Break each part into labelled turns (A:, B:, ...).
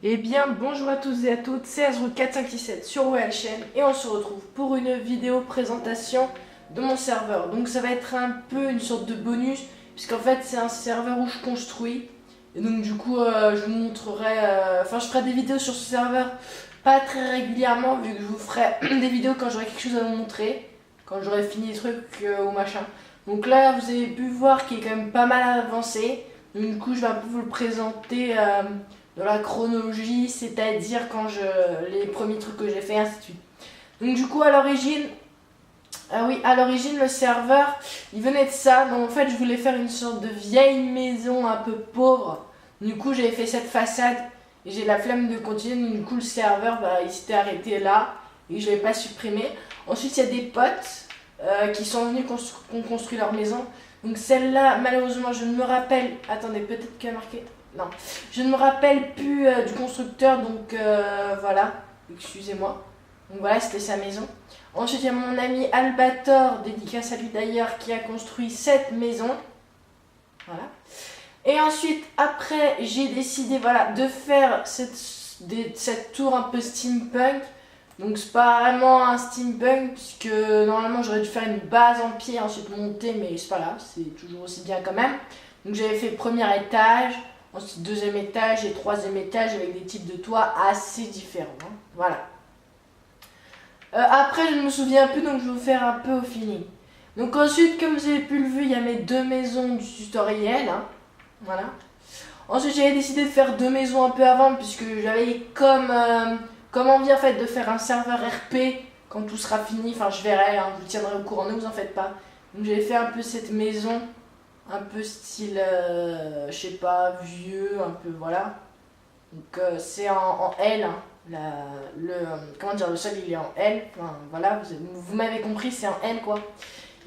A: Eh bien, bonjour à tous et à toutes, c'est Azroot4567 sur WLChain et on se retrouve pour une vidéo présentation de mon serveur. Donc ça va être un peu une sorte de bonus, puisqu'en fait c'est un serveur où je construis. Et donc du coup, je vous montrerai, je ferai des vidéos sur ce serveur, pas très régulièrement, vu que je vous ferai des vidéos quand j'aurai quelque chose à vous montrer, quand j'aurai fini les trucs ou machin. Donc là, vous avez pu voir qu'il est quand même pas mal avancé. Donc du coup, je vais un peu vous le présenter dans la chronologie, c'est-à-dire quand les premiers trucs que j'ai fait, ainsi de suite. Donc du coup, à l'origine, à l'origine, le serveur, il venait de ça. Donc en fait, je voulais faire une sorte de vieille maison un peu pauvre. Du coup, j'avais fait cette façade et j'ai la flemme de continuer. Donc du coup, le serveur, il s'était arrêté là et je l'ai pas supprimé. Ensuite, il y a des potes qui sont venus construire leur maison. Donc celle-là, malheureusement, je ne me rappelle. Attendez, peut-être qu'il y a marqué. Non, je ne me rappelle plus du constructeur, donc voilà, excusez-moi. Donc voilà, c'était sa maison. Ensuite, il y a mon ami Albator, dédicace à lui d'ailleurs, qui a construit cette maison. Voilà. Et ensuite, après, j'ai décidé voilà, de faire cette tour un peu steampunk. Donc c'est pas vraiment un steampunk, puisque normalement j'aurais dû faire une base en pierre, ensuite monter, mais c'est pas grave, c'est toujours aussi bien quand même. Donc j'avais fait le premier étage, ensuite deuxième étage et troisième étage avec des types de toits assez différents. Hein. Voilà. Après je ne me souviens plus, donc je vais vous faire un peu au feeling. Donc ensuite, comme vous avez pu le voir, il y a mes deux maisons du tutoriel. Hein. Voilà. Ensuite j'avais décidé de faire deux maisons un peu avant, puisque j'avais comme envie en fait de faire un serveur RP quand tout sera fini. Enfin je verrai, hein, je vous tiendrai au courant, ne vous en faites pas. Donc j'avais fait un peu cette maison. Un peu style, je sais pas, vieux, un peu, voilà. Donc c'est en L, hein. Comment dire, le sol il est en L, enfin voilà, vous m'avez compris, c'est en L quoi.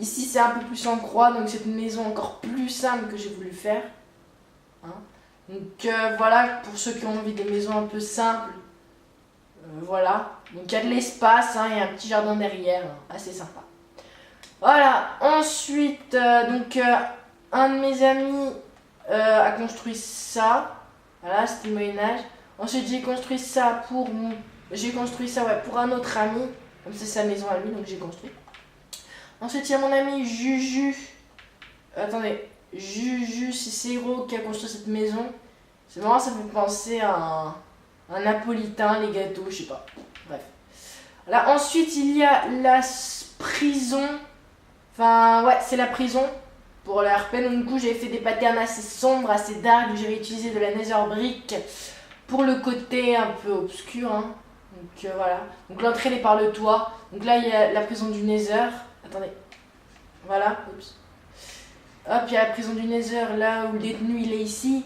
A: Ici c'est un peu plus en croix, donc c'est une maison encore plus simple que j'ai voulu faire. Hein. Donc voilà, pour ceux qui ont envie des maisons un peu simples, voilà. Donc il y a de l'espace, hein, il y a un petit jardin derrière, hein, assez sympa. Voilà, ensuite, un de mes amis a construit ça. Voilà, c'était le Moyen-Âge. Ensuite, j'ai construit ça ouais, pour un autre ami. Comme c'est sa maison à lui, donc j'ai construit. Ensuite, il y a mon ami Juju. Attendez, Juju Cicero qui a construit cette maison. C'est marrant, ça fait penser à un napolitain, les gâteaux, je sais pas. Bref. Voilà, ensuite, il y a la prison. Enfin, ouais, c'est la prison pour le RP. Donc, du coup, j'avais fait des patterns assez sombres, assez dark. J'avais utilisé de la nether brick pour le côté un peu obscur. Hein. Donc, voilà. Donc, l'entrée, elle est par le toit. Donc, là, il y a la prison du nether. Attendez. Voilà. Oups. Hop, il y a la prison du nether, là où le détenu, il est ici.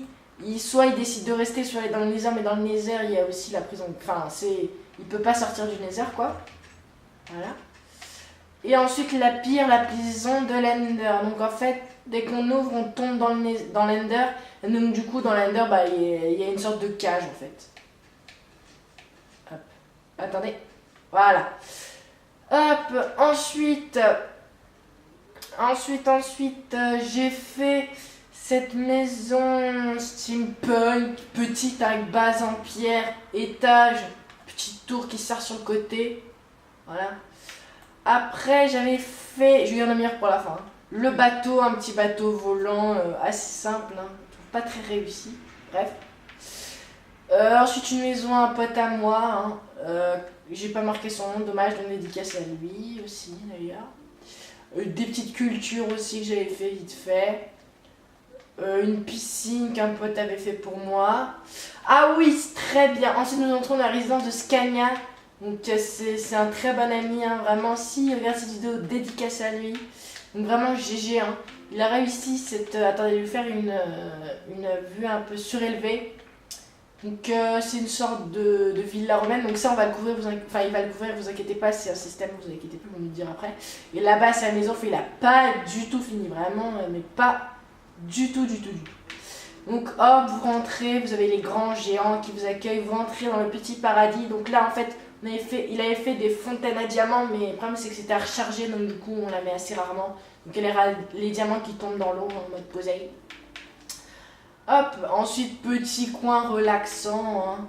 A: Soit il décide de rester dans le nether, mais dans le nether, il y a aussi la prison. Enfin, il peut pas sortir du nether, quoi. Voilà. Et ensuite la prison de l'Ender. Donc en fait, dès qu'on ouvre, on tombe dans l'Ender. Et donc du coup, dans l'Ender, il y a une sorte de cage en fait. Hop. Attendez. Voilà. Hop. Ensuite, j'ai fait cette maison steampunk, petite avec base en pierre, étage, petite tour qui sort sur le côté. Voilà. Après, j'avais fait, je vais y en meilleur pour la fin, hein. Le bateau, un petit bateau volant assez simple, hein, pas très réussi, bref. Ensuite, une maison à un pote à moi, hein, j'ai pas marqué son nom, dommage, donc dédicace à lui aussi d'ailleurs. Des petites cultures aussi que j'avais fait vite fait. Une piscine qu'un pote avait fait pour moi. Ah oui, très bien. Ensuite, nous entrons dans la résidence de Scania. Donc c'est un très bon ami, hein, vraiment, si il regarde cette vidéo, dédicace à lui. Donc vraiment GG, hein. Il a réussi attendez, je vais faire une vue un peu surélevée. Donc c'est une sorte de villa romaine, donc ça on va le couvrir, il va le couvrir, vous inquiétez pas, c'est un système, vous inquiétez plus, vous me le dire après. Et là-bas c'est la maison, il a pas du tout fini, vraiment, mais pas du tout. Donc hop, vous rentrez, vous avez les grands géants qui vous accueillent, vous rentrez dans le petit paradis. Donc là en fait, il avait fait des fontaines à diamants, mais le problème c'est que c'était à recharger, donc du coup on la met assez rarement. Donc elle a les diamants qui tombent dans l'eau en mode poseille. Hop, ensuite petit coin relaxant, hein.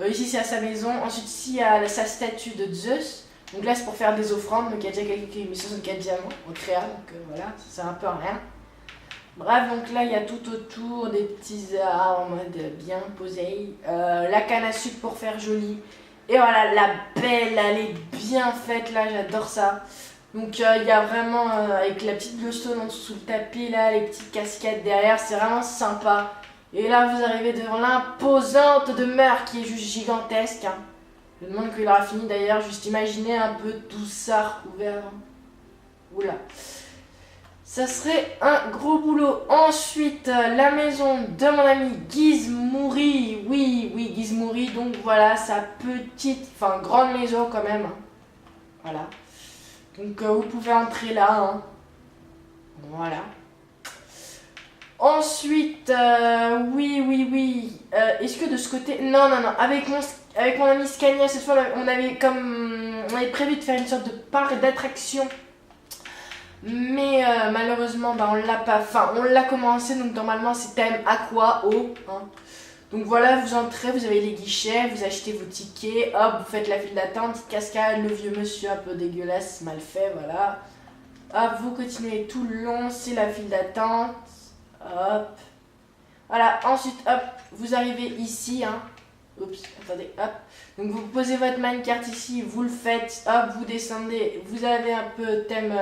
A: Ici c'est à sa maison. Ensuite ici il y a sa statue de Zeus. Donc là c'est pour faire des offrandes. Donc il y a déjà quelqu'un qui a mis 64 diamants en créa. Donc voilà, ça sert un peu à rien. Bref, donc là il y a tout autour des petits arbres en mode bien posé. La canne à sucre pour faire joli. Et voilà, la pelle, elle est bien faite là, j'adore ça. Donc il y a vraiment, avec la petite glowstone en dessous sous le tapis là, les petites cascades derrière, c'est vraiment sympa. Et là vous arrivez devant l'imposante demeure qui est juste gigantesque. Hein. Je me demande qu'il aura fini d'ailleurs, juste imaginez un peu tout ça recouvert. Hein. Oula. Ça serait un gros boulot. Ensuite, la maison de mon ami Gizmouri. Oui, Gizmouri. Donc voilà, sa petite, enfin grande maison quand même. Voilà. Donc vous pouvez entrer là. Hein. Voilà. Ensuite, oui. Est-ce que de ce côté... Non. Avec mon ami Scania, cette fois, on avait prévu de faire une sorte de parc d'attractions. Mais malheureusement, on l'a pas. Enfin, on l'a commencé, donc normalement c'est thème aqua, eau. Hein. Donc voilà, vous entrez, vous avez les guichets, vous achetez vos tickets, hop, vous faites la file d'attente, petite cascade, le vieux monsieur un peu dégueulasse, mal fait, voilà. Hop, vous continuez tout le long, c'est la file d'attente. Hop. Voilà, ensuite, hop, vous arrivez ici, hein. Oups, attendez, hop. Donc vous posez votre minecart ici, vous le faites, hop, vous descendez, vous avez un peu thème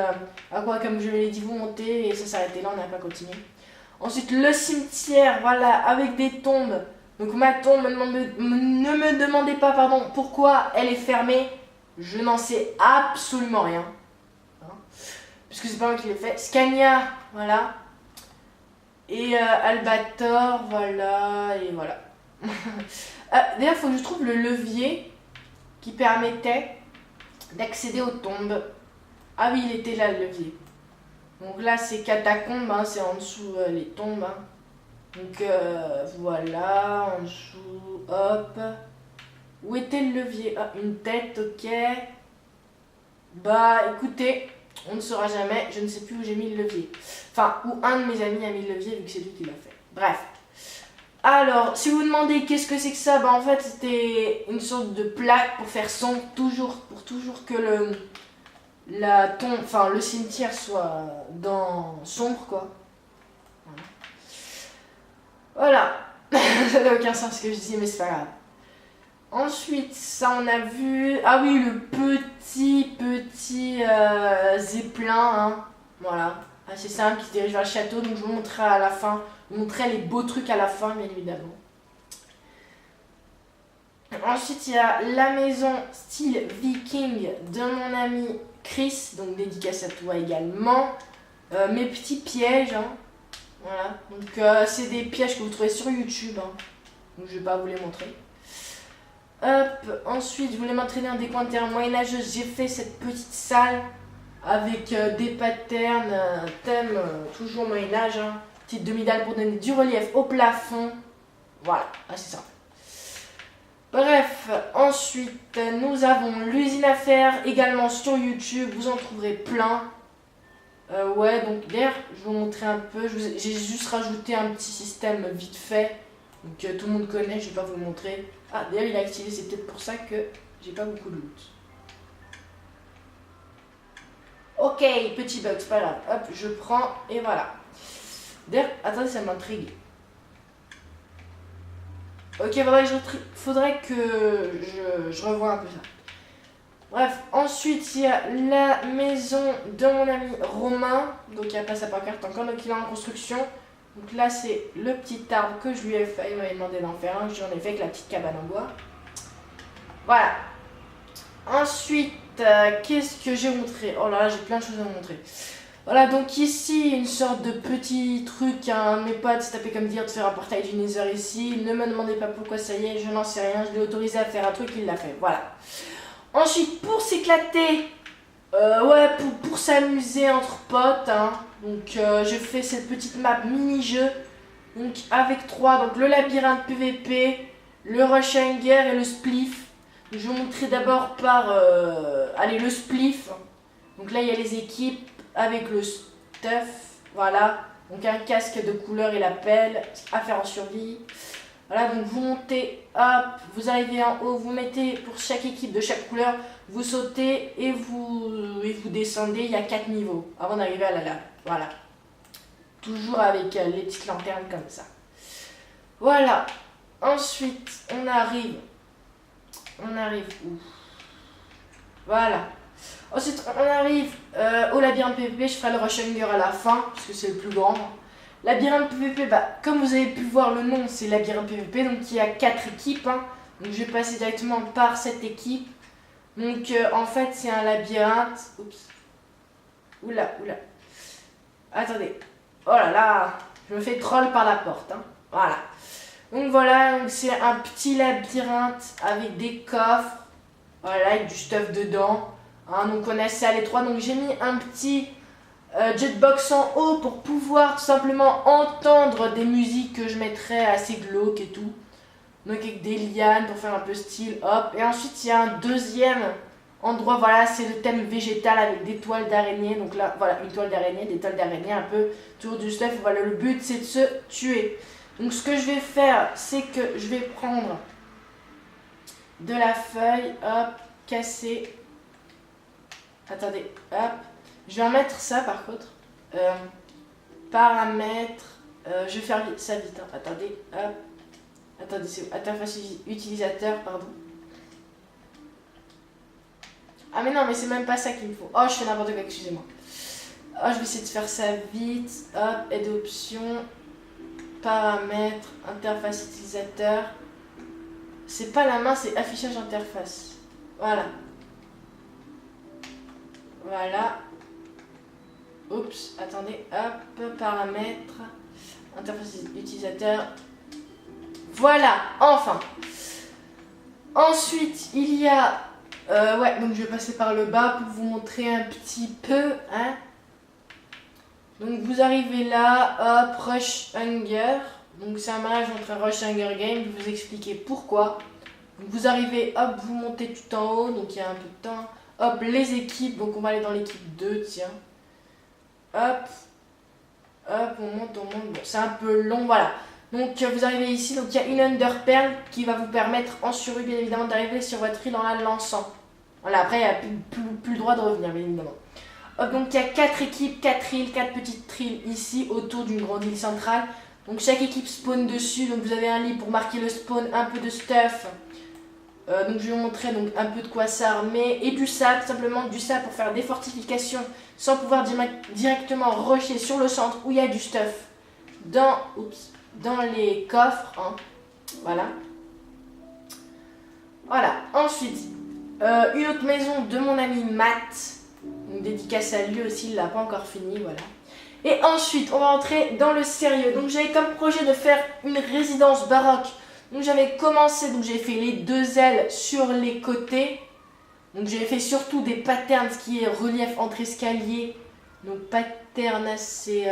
A: à quoi, comme je l'ai dit, vous montez et ça s'arrêtait là, on n'a pas continué. Ensuite le cimetière, voilà, avec des tombes. Donc ma tombe, ne me demandez pas, pardon, pourquoi elle est fermée, je n'en sais absolument rien. Hein, puisque c'est pas moi qui l'ai fait. Scania, voilà. Et Albator, voilà, et voilà. D'ailleurs, il faut que je trouve le levier qui permettait d'accéder aux tombes. Ah oui, il était là, le levier. Donc là, c'est catacombes, hein, c'est en dessous les tombes. Hein. Donc voilà, en dessous, hop. Où était le levier? Ah, une tête, ok. Bah écoutez, on ne saura jamais, je ne sais plus où j'ai mis le levier. Enfin, où un de mes amis a mis le levier vu que c'est lui qui l'a fait. Bref. Alors, si vous vous demandez qu'est-ce que c'est que ça, bah en fait c'était une sorte de plaque pour faire son, pour toujours que le cimetière soit dans sombre quoi. Voilà. Ça n'a aucun sens ce que je dis, mais c'est pas grave. Ensuite, ça on a vu. Ah oui, le petit zeppelin, hein. Voilà. Assez simple qui se dirige vers le château, donc je vous montrerai à la fin. Je vous montrerai les beaux trucs à la fin, bien évidemment. Ensuite, il y a la maison style viking de mon ami Chris, donc dédicace à toi également. Mes petits pièges, hein. Voilà. Donc, c'est des pièges que vous trouvez sur YouTube, hein. Donc, je vais pas vous les montrer. Hop, ensuite, je voulais m'entraîner en décompteur moyenâgeuse. J'ai fait cette petite salle avec des patterns, thème toujours moyen-âge. Hein. Petite demi-dalle pour donner du relief au plafond. Voilà, assez simple. Bref, ensuite, nous avons l'usine à faire également sur YouTube. Vous en trouverez plein. Ouais, donc d'ailleurs, je vais vous montrer un peu. J'ai juste rajouté un petit système vite fait. Donc tout le monde connaît, je vais pas vous le montrer. Ah, d'ailleurs, il est activé, c'est peut-être pour ça que j'ai pas beaucoup de loot. Ok, petit bug, c'est pas grave. Hop, je prends et voilà. D'ailleurs, attendez, ça m'intrigue. Ok, faudrait que je revoie un peu ça. Bref, ensuite, il y a la maison de mon ami Romain. Donc, il n'y a pas sa pancarte encore, donc il est en construction. Donc là, c'est le petit arbre que je lui ai fait. Il m'avait demandé d'en faire un. J'en ai fait avec la petite cabane en bois. Voilà. Ensuite, qu'est-ce que j'ai montré? Oh là là, j'ai plein de choses à vous montrer. Voilà, donc ici, une sorte de petit truc. Hein, mes potes s'est tapé comme dire de faire un portail du Nether ici. Ne me demandez pas pourquoi ça y est, je n'en sais rien. Je l'ai autorisé à faire un truc, il l'a fait. Voilà. Ensuite, pour s'éclater, ouais, pour s'amuser entre potes, hein, donc j'ai fait cette petite map mini-jeu, donc avec 3, donc le labyrinthe PVP, le rush hanger et le spliff. Donc, je vais vous montrer d'abord par, allez, le spliff. Donc là, il y a les équipes avec le stuff, voilà, donc un casque de couleur et la pelle, à faire en survie. Voilà, donc vous montez, hop, vous arrivez en haut, vous mettez pour chaque équipe de chaque couleur, vous sautez et vous descendez, il y a 4 niveaux avant d'arriver à la lave. Voilà. Toujours avec les petites lanternes comme ça. Voilà. Ensuite, on arrive où? Voilà. Ensuite, on arrive au labyrinthe PVP. Je ferai le Rush Hunger à la fin, parce que c'est le plus grand. Labyrinthe PVP, comme vous avez pu voir le nom, c'est labyrinthe PVP. Donc, il y a 4 équipes. Hein. Donc, je vais passer directement par cette équipe. Donc, en fait, c'est un labyrinthe. Oups. Oula. Attendez. Oh là là. Je me fais troll par la porte. Hein. Voilà. Donc, voilà. C'est un petit labyrinthe avec des coffres. Voilà, avec du stuff dedans. Hein, donc on est assez à l'étroit. Donc j'ai mis un petit jetbox en haut pour pouvoir tout simplement entendre des musiques que je mettrais assez glauques et tout. Donc avec des lianes pour faire un peu style, hop. Et ensuite il y a un deuxième endroit, voilà, c'est le thème végétal avec des toiles d'araignée. Donc là, voilà, une toile d'araignée, des toiles d'araignée, un peu toujours du stuff. Voilà, le but c'est de se tuer. Donc ce que je vais faire, c'est que je vais prendre de la feuille, hop, casser. Attendez, hop. Je vais en mettre ça par contre. Paramètres. Je vais faire ça vite. Hein. Attendez, hop. Attendez, c'est interface utilisateur, pardon. Ah mais non, mais c'est même pas ça qu'il me faut. Oh, je fais n'importe quoi, excusez-moi. Oh, je vais essayer de faire ça vite. Hop, aide options. Paramètres, interface utilisateur. C'est pas la main, c'est affichage interface. Voilà. Voilà. Oups, attendez, hop, paramètres, interface utilisateur. Voilà, enfin. Ensuite, il y a... ouais, donc je vais passer par le bas pour vous montrer un petit peu. Hein. Donc vous arrivez là, hop, Rush Hunger. Donc c'est un mariage entre un Rush Hunger Game, je vais vous expliquer pourquoi. Donc vous arrivez, hop, vous montez tout en haut, donc il y a un peu de temps. Hop, les équipes, donc on va aller dans l'équipe 2, tiens. Hop, hop, on monte. Bon, c'est un peu long, voilà. Donc vous arrivez ici, donc il y a une Under Pearl qui va vous permettre en survie, bien évidemment, d'arriver sur votre île en la lançant. Voilà, après, il n'y a plus le droit de revenir, bien évidemment. Hop, donc il y a 4 équipes, 4 îles, 4 petites îles ici, autour d'une grande île centrale. Donc chaque équipe spawn dessus, donc vous avez un lit pour marquer le spawn, un peu de stuff. Donc je vais vous montrer donc, un peu de quoi s'armer et du sable, tout simplement du sable pour faire des fortifications sans pouvoir directement rusher sur le centre où il y a du stuff dans les coffres. Hein. Voilà. Voilà. Ensuite, une autre maison de mon ami Matt. Donc dédicace à lui aussi, il l'a pas encore fini. Voilà. Et ensuite, on va entrer dans le sérieux. Donc j'avais comme projet de faire une résidence baroque. Donc j'avais commencé, donc j'ai fait les 2 ailes sur les côtés. Donc j'ai fait surtout des patterns, ce qui est relief entre escaliers. Donc pattern assez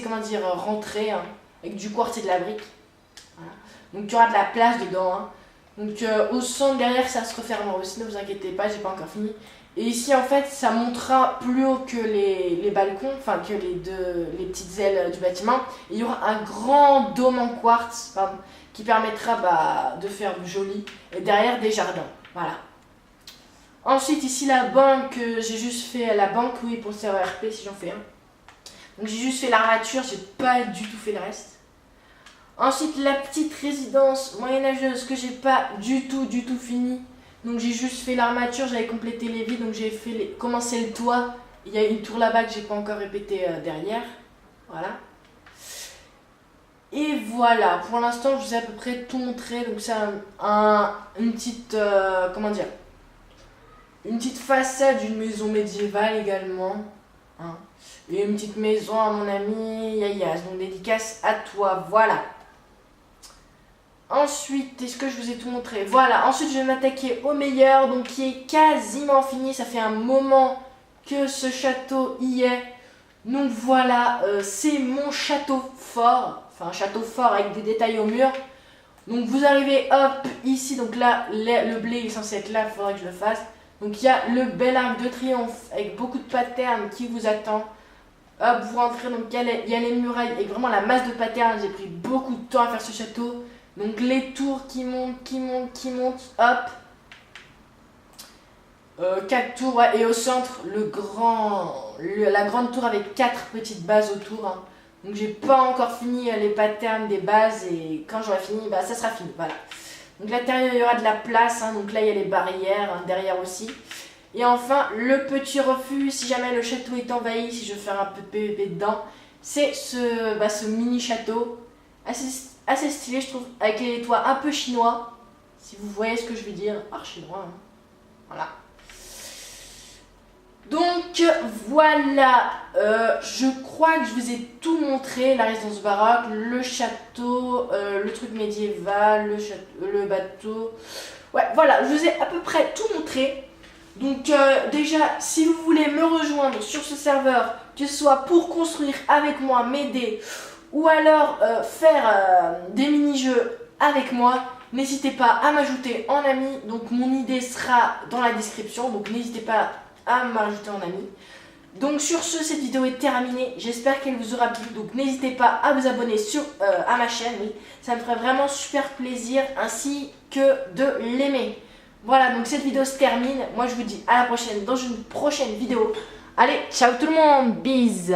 A: comment dire, rentré, hein, avec du quartz et de la brique. Voilà. Donc il y aura de la place dedans. Hein. Donc au centre derrière ça se refermera aussi, ne vous inquiétez pas, j'ai pas encore fini. Et ici en fait ça montera plus haut que les balcons, enfin que les petites ailes du bâtiment. Et il y aura un grand dôme en quartz qui permettra de faire du joli. Et derrière des jardins, voilà. Ensuite ici la banque, j'ai juste fait la banque, oui pour le serveur RP si j'en fais un. Donc j'ai juste fait l'armature, j'ai pas du tout fait le reste. Ensuite la petite résidence moyenâgeuse que j'ai pas du tout fini. Donc j'ai juste fait l'armature, j'avais complété les vides, donc j'ai fait commencé le toit. Il y a une tour là-bas que j'ai pas encore répété derrière. Voilà. Et voilà, pour l'instant je vous ai à peu près tout montré. Donc c'est une petite, comment dire, une petite façade d'une maison médiévale également. Hein. Et une petite maison à mon ami Yayas, donc dédicace à toi, voilà. Ensuite, est-ce que je vous ai tout montré? Voilà, ensuite je vais m'attaquer au meilleur, donc qui est quasiment fini. Ça fait un moment que ce château y est. Donc voilà, c'est mon château fort. Enfin, un château fort avec des détails au mur. Donc vous arrivez, hop, ici. Donc là, le blé est censé être là, il faudra que je le fasse. Donc il y a le bel arc de triomphe avec beaucoup de patterns qui vous attend. Hop, vous rentrez, donc il y a les murailles et vraiment la masse de patterns. J'ai pris beaucoup de temps à faire ce château. Donc les tours qui montent, hop. 4 tours, ouais, et au centre, la grande tour avec 4 petites bases autour. Hein. Donc j'ai pas encore fini les patterns des bases et quand j'aurai fini, bah ça sera fini, voilà. Donc à l'intérieur, il y aura de la place, hein, donc là il y a les barrières, hein, derrière aussi. Et enfin, le petit refuge, si jamais le château est envahi, si je veux faire un peu de PVP dedans, c'est ce mini château, assez stylé je trouve, avec les toits un peu chinois, si vous voyez ce que je veux dire, archi-chinois, hein. Voilà. Donc voilà, je crois que je vous ai tout montré, la résidence baroque, le château, le truc médiéval, le bateau. Ouais, voilà, je vous ai à peu près tout montré. Donc déjà, si vous voulez me rejoindre sur ce serveur, que ce soit pour construire avec moi, m'aider, ou alors faire des mini-jeux avec moi, n'hésitez pas à m'ajouter en ami. Donc mon idée sera dans la description, donc n'hésitez pas à m'ajouter en ami. Donc sur ce, cette vidéo est terminée, j'espère qu'elle vous aura plu, donc n'hésitez pas à vous abonner à ma chaîne, oui, ça me ferait vraiment super plaisir, ainsi que de l'aimer. Voilà, donc cette vidéo se termine, moi je vous dis à la prochaine dans une prochaine vidéo. Allez, ciao tout le monde, bisous.